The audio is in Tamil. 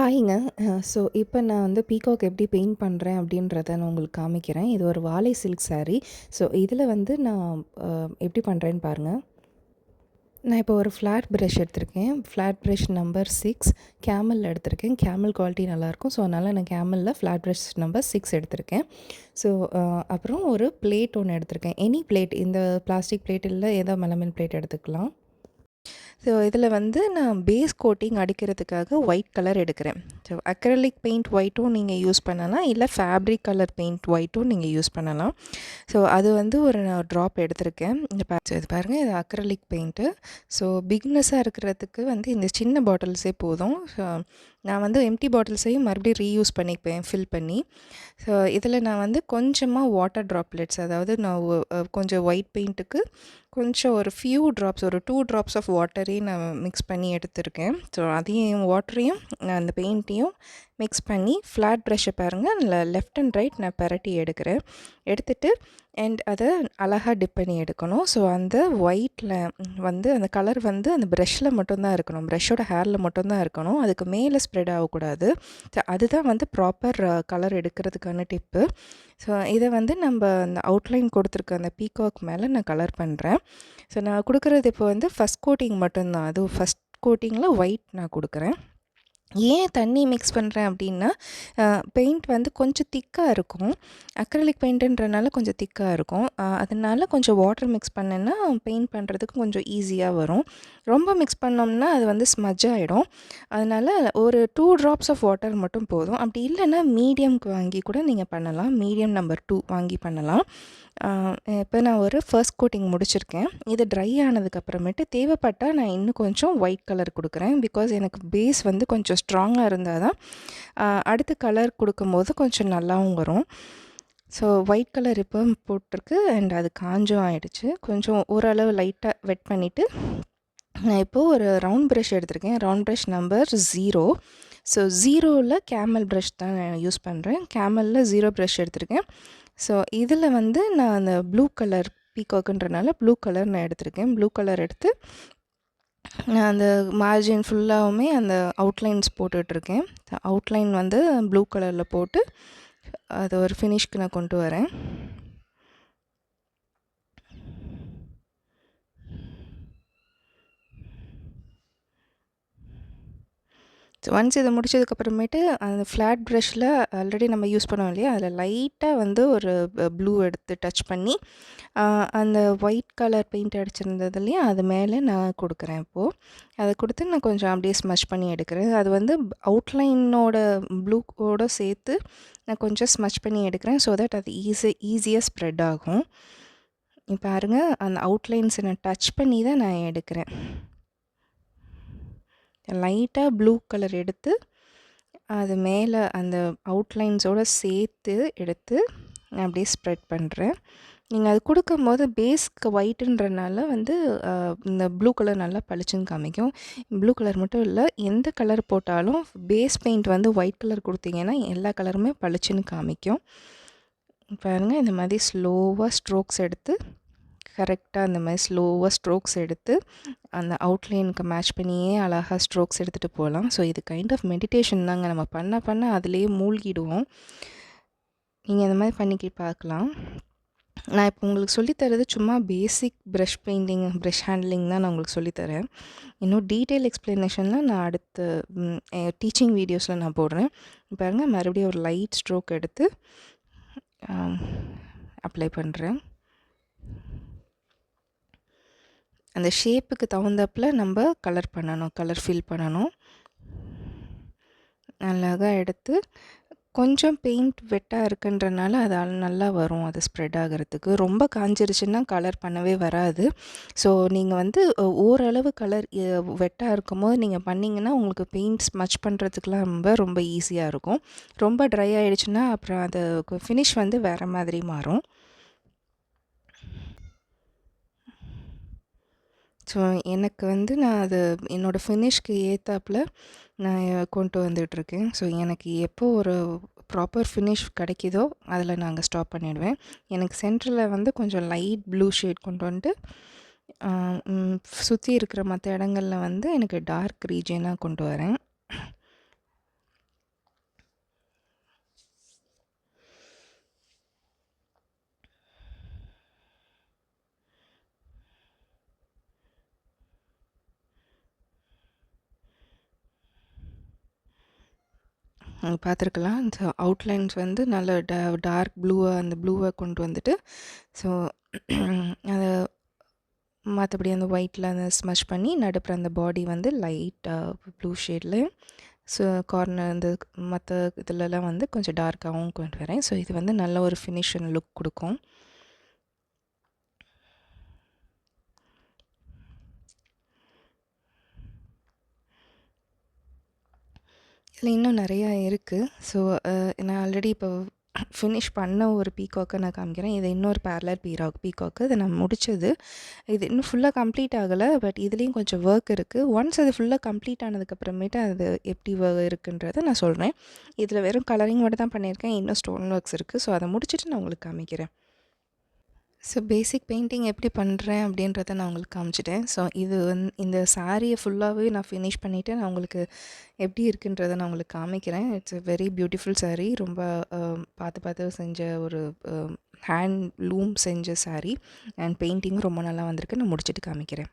ஹாய்ங்க. இப்போ நான் வந்து பீகாக் எப்படி பெயிண்ட் பண்ணுறேன் அப்படின்றத நான் உங்களுக்கு காமிக்கிறேன். இது ஒரு வாழை சில்க் சாரீ. இதில வந்து நான் எப்படி பண்ணுறேன்னு பாருங்க. நான் இப்போ ஒரு ஃப்ளாட் ப்ரஷ் எடுத்திருக்கேன். ஃப்ளாட் ப்ரஷ் நம்பர் 6 கேமல் எடுத்திருக்கேன். கேமல் குவாலிட்டி நல்லாயிருக்கும். அதனால் நான் கேமலில் ஃப்ளாட் ப்ரஷ் நம்பர் 6 எடுத்திருக்கேன். ஸோ அப்புறம் ஒரு பிளேட் ஒன்று எடுத்திருக்கேன். எனி பிளேட், இந்த பிளாஸ்டிக் பிளேட் இல்லை, ஏதோ மெலமின் பிளேட் எடுத்துக்கலாம். இதில் வந்து நான் பேஸ் கோட்டிங் அடிக்கிறதுக்காக ஒயிட் கலர் எடுக்கிறேன். அக்ரலிக் பெயிண்ட் ஒயிட்டும் நீங்கள் யூஸ் பண்ணலாம், இல்லை ஃபேப்ரிக் கலர் பெயிண்ட் ஒயிட்டும் நீங்கள் யூஸ் பண்ணலாம். அது வந்து ஒரு நான் ட்ராப் எடுத்திருக்கேன். இது பாருங்கள், இது அக்ரலிக் பெயிண்ட்டு. பிகினஸாக இருக்கிறதுக்கு வந்து இந்த சின்ன பாட்டில்ஸே போதும். நான் வந்து எம்டி பாட்டில்ஸையும் மறுபடியும் ரீயூஸ் பண்ணிப்பேன் ஃபில் பண்ணி. இதில் நான் வந்து கொஞ்சமாக வாட்டர் ட்ராப்லெட்ஸ், அதாவது நான் கொஞ்சம் ஒயிட் பெயிண்ட்டுக்கு கொஞ்சம் ஒரு ஃபியூ ட்ராப்ஸ், ஒரு 2 ட்ராப்ஸ் ஆஃப் வாட்டரையும் நான் மிக்ஸ் பண்ணி எடுத்திருக்கேன். அதையும் வாட்டரையும் நான் அந்த பெயிண்ட்டையும் மிக்ஸ் பண்ணி ஃப்ளாட் ப்ரஷ்ஷை பாருங்கள், லெஃப்ட் அண்ட் ரைட் நான் பரட்டி எடுக்கிறேன். எடுத்துகிட்டு அதை அழகாக டிப் பண்ணி எடுக்கணும். அந்த ஒயிட்டில் வந்து அந்த கலர் வந்து அந்த ப்ரஷ்ஷில் மட்டும்தான் இருக்கணும், ப்ரஷ்ஷோட ஹேரில் மட்டும்தான் இருக்கணும், அதுக்கு மேலே ஸ்ப்ரெட் ஆகக்கூடாது. அதுதான் வந்து ப்ராப்பர் கலர் எடுக்கிறதுக்கான டிப்பு. இதை வந்து நம்ம அந்த அவுட்லைன் கொடுத்துருக்க அந்த பீகாக் மேலே நான் கலர் பண்ணுறேன். நான் கொடுக்குறது இப்போ வந்து ஃபஸ்ட் கோட்டிங் மட்டும்தான். அது ஃபஸ்ட் கோட்டிங்கில் ஒயிட் நான் கொடுக்குறேன். ஏன் தண்ணி மிக்ஸ் பண்ணுறேன் அப்படின்னா, பெயிண்ட் வந்து கொஞ்சம் திக்காக இருக்கும். அக்ரிலிக் பெயிண்ட்டுன்றனால கொஞ்சம் திக்காக இருக்கும். அதனால கொஞ்சம் வாட்டர் மிக்ஸ் பண்ணேன்னா பெயிண்ட் பண்ணுறதுக்கு கொஞ்சம் ஈஸியாக வரும். ரொம்ப மிக்ஸ் பண்ணோம்னா அது வந்து ஸ்மஜ் ஆகிடும். அதனால் ஒரு 2 ட்ராப்ஸ் ஆஃப் வாட்டர் மட்டும் போதும். அப்படி இல்லைன்னா மீடியம்க்கு வாங்கி கூட நீங்கள் பண்ணலாம். மீடியம் நம்பர் 2 வாங்கி பண்ணலாம். இப்போ நான் ஒரு ஃபர்ஸ்ட் கோட்டிங் முடிச்சிருக்கேன். இது ட்ரை ஆனதுக்கப்புறமேட்டு தேவைப்பட்டால் நான் இன்னும் கொஞ்சம் ஒயிட் கலர் கொடுக்குறேன். பிகாஸ் எனக்கு பேஸ் வந்து கொஞ்சம் ஸ்ட்ராங்காக இருந்தால் தான் அடுத்த கலர் கொடுக்கும்போது கொஞ்சம் நல்லாவும் வரும். ஒயிட் கலர் இப்போ போட்டிருக்கு அண்ட் அது காஞ்சும் ஆகிடுச்சு. கொஞ்சம் ஓரளவு லைட்டாக வெட் பண்ணிவிட்டு நான் இப்போது ஒரு ரவுண்ட் ப்ரஷ் எடுத்திருக்கேன். Round brush number 0. 0வில் கேமல் ப்ரஷ் தான் நான் யூஸ் பண்ணுறேன். கேமலில் 0 ப்ரஷ் எடுத்திருக்கேன். இதில் வந்து நான் அந்த ப்ளூ கலர் பீகாக்குன்றனால ப்ளூ கலர் நான் எடுத்திருக்கேன். ப்ளூ கலர் எடுத்து நான் அந்த மார்ஜின் ஃபுல்லாகவுமே அந்த அவுட்லைன்ஸ் போட்டுட்ருக்கேன். அவுட்லைன் வந்து ப்ளூ கலரில் போட்டு அது ஒரு ஃபினிஷ்க்கு நான் கொண்டு வரேன். ஒன்ஸ் இதை முடிச்சதுக்கப்புறமேட்டு அந்த ஃப்ளாட் ப்ரஷ்ஷில் ஆல்ரெடி நம்ம யூஸ் பண்ணோம் இல்லையா, அதில் லைட்டாக வந்து ஒரு ப்ளூ எடுத்து டச் பண்ணி அந்த ஒயிட் கலர் பெயிண்ட் அடிச்சிருந்ததுலையும் அது மேலே நான் கொடுக்குறேன். இப்போது அதை கொடுத்து நான் கொஞ்சம் அப்படியே ஸ்மஷ் பண்ணி எடுக்கிறேன். அது வந்து அவுட்லைனோட ப்ளூவோடு சேர்த்து நான் கொஞ்சம் ஸ்மஷ் பண்ணி எடுக்கிறேன். தட் அது ஈஸியாக ஸ்ப்ரெட் ஆகும். பாருங்கள், அந்த அவுட்லைன்ஸை நான் டச் பண்ணி தான் நான் எடுக்கிறேன். லைட்டாக ப்ளூ கலர் எடுத்து அது மேலே அந்த அவுட்லைன்ஸோடு சேர்த்து எடுத்து நான் அப்படியே ஸ்ப்ரெட் பண்ணுறேன். நீங்கள் அது கொடுக்கும்போது பேஸ்க்கு ஒயிட்டுன்றனால வந்து இந்த ப்ளூ கலர் நல்லா பளிச்சுன்னு காமிக்கும். ப்ளூ கலர் மட்டும் இல்லை, எந்த கலர் போட்டாலும் பேஸ் பெயிண்ட் வந்து ஒயிட் கலர் கொடுத்தீங்கன்னா எல்லா கலருமே பளிச்சுன்னு காமிக்கும். பாருங்கள், இந்த மாதிரி ஸ்லோவாக ஸ்ட்ரோக்ஸ் எடுத்து கரெக்டாக அந்த மாதிரி ஸ்லோவாக ஸ்ட்ரோக்ஸ் எடுத்து அந்த அவுட்லைனுக்கு மேட்ச் பண்ணியே அழகாக ஸ்ட்ரோக்ஸ் எடுத்துகிட்டு போகலாம். இது கைண்ட் ஆஃப் மெடிடேஷன் தாங்க. நம்ம பண்ண அதிலேயே மூழ்கிடுவோம். நீங்கள் இந்த மாதிரி பண்ணிக்கி பார்க்கலாம். நான் இப்போ உங்களுக்கு சொல்லித்தரது சும்மா பேசிக் ப்ரஷ் பெயிண்டிங், ப்ரஷ் ஹேண்ட்லிங் தான் நான் உங்களுக்கு சொல்லித்தரேன். இன்னும் டீட்டெயில் எக்ஸ்ப்ளனேஷன்லாம் நான் அடுத்த டீச்சிங் வீடியோஸில் நான் போடுறேன். பாருங்கள், மறுபடியும் ஒரு லைட் ஸ்ட்ரோக் எடுத்து அப்ளை பண்ணுறேன். அந்த ஷேப்புக்கு தகுந்தாப்பில் நம்ம கலர் பண்ணணும், கலர் ஃபில் பண்ணணும். அழகாக எடுத்து கொஞ்சம் பெயிண்ட் வெட்டாக இருக்குன்றனால அது நல்லா வரும், அது ஸ்ப்ரெட் ஆகிறதுக்கு. ரொம்ப காஞ்சிருச்சுன்னா கலர் பண்ணவே வராது. நீங்கள் வந்து ஓரளவு கலர் வெட்டாக இருக்கும்போது நீங்கள் பண்ணிங்கன்னா உங்களுக்கு பெயிண்ட் ஸ்மச் பண்ணுறதுக்குலாம் ரொம்ப ஈஸியாக இருக்கும். ரொம்ப ட்ரை ஆகிடுச்சுன்னா அப்புறம் அது ஃபினிஷ் வந்து வேறு மாதிரி மாறும். எனக்கு வந்து நான் அது என்னோடய ஃபினிஷ்க்கு ஏற்றாப்புல நான் கொண்டு வந்துட்டுருக்கேன். எனக்கு எப்போ ஒரு ப்ராப்பர் ஃபினிஷ் கிடைக்கிதோ அதில் நாங்கள் ஸ்டாப் பண்ணிவிடுவேன். எனக்கு சென்டரில் வந்து கொஞ்சம் லைட் ப்ளூ ஷேட் கொண்டு வந்துட்டு சுற்றி இருக்கிற மற்ற இடங்களில் வந்து எனக்கு டார்க் ரீஜியனாக கொண்டு வரேன். பார்த்துருக்கலாம். இந்த அவுட்லைன்ஸ் வந்து நல்ல டார்க் ப்ளூவா அந்த ப்ளூவை கொண்டு வந்துட்டு ஸோ அதை மற்றபடி அந்த ஒயிட்டில் அந்த ஸ்மஷ் பண்ணி நடுப்புற அந்த பாடி வந்து லைட்டாக ப்ளூ ஷேட்லேயும் ஸோ கார்னர் இந்த மற்ற இதிலலாம் வந்து கொஞ்சம் டார்க்காகவும் கொண்டு வரேன். ஸோ இது வந்து நல்ல ஒரு ஃபினிஷன் லுக் கொடுக்கும். இதில் இன்னும் நிறையா இருக்குது. ஸோ நான் ஆல்ரெடி இப்போ ஃபினிஷ் பண்ண ஒரு பீகாக்கை நான் காமிக்கிறேன். இது இன்னொரு பேரலர் பீகாக்கு. இதை நான் முடித்தது. இது இன்னும் ஃபுல்லாக கம்ப்ளீட் ஆகலை. பட் இதுலேயும் கொஞ்சம் ஒர்க் இருக்குது. ஒன்ஸ் அது ஃபுல்லாக கம்ப்ளீட் ஆனதுக்கப்புறமேட்டு அது எப்படி இருக்குன்றதை நான் சொல்கிறேன். இதில் வெறும் கலரிங் மட்டும் தான் பண்ணியிருக்கேன். இன்னும் ஸ்டோன் ஒர்க்ஸ் இருக்குது. ஸோ அதை முடிச்சுட்டு நான் உங்களுக்கு காமிக்கிறேன். ஸோ பேசிக் பெயிண்டிங் எப்படி பண்ணுறேன் அப்படின்றத நான் உங்களுக்கு காமிச்சிட்டேன். ஸோ இது இந்த சாரியை ஃபுல்லாகவே நான் ஃபினிஷ் பண்ணிவிட்டு நான் உங்களுக்கு எப்படி இருக்குன்றதை நான் உங்களுக்கு காமிக்கிறேன். It's a very beautiful sari. ரொம்ப பார்த்து பார்த்து செஞ்ச ஒரு ஹேண்ட் லூம் செஞ்ச சாரீ அண்ட் பெயிண்டிங்கும் ரொம்ப நல்லா வந்திருக்கு. நான் முடிச்சுட்டு காமிக்கிறேன்.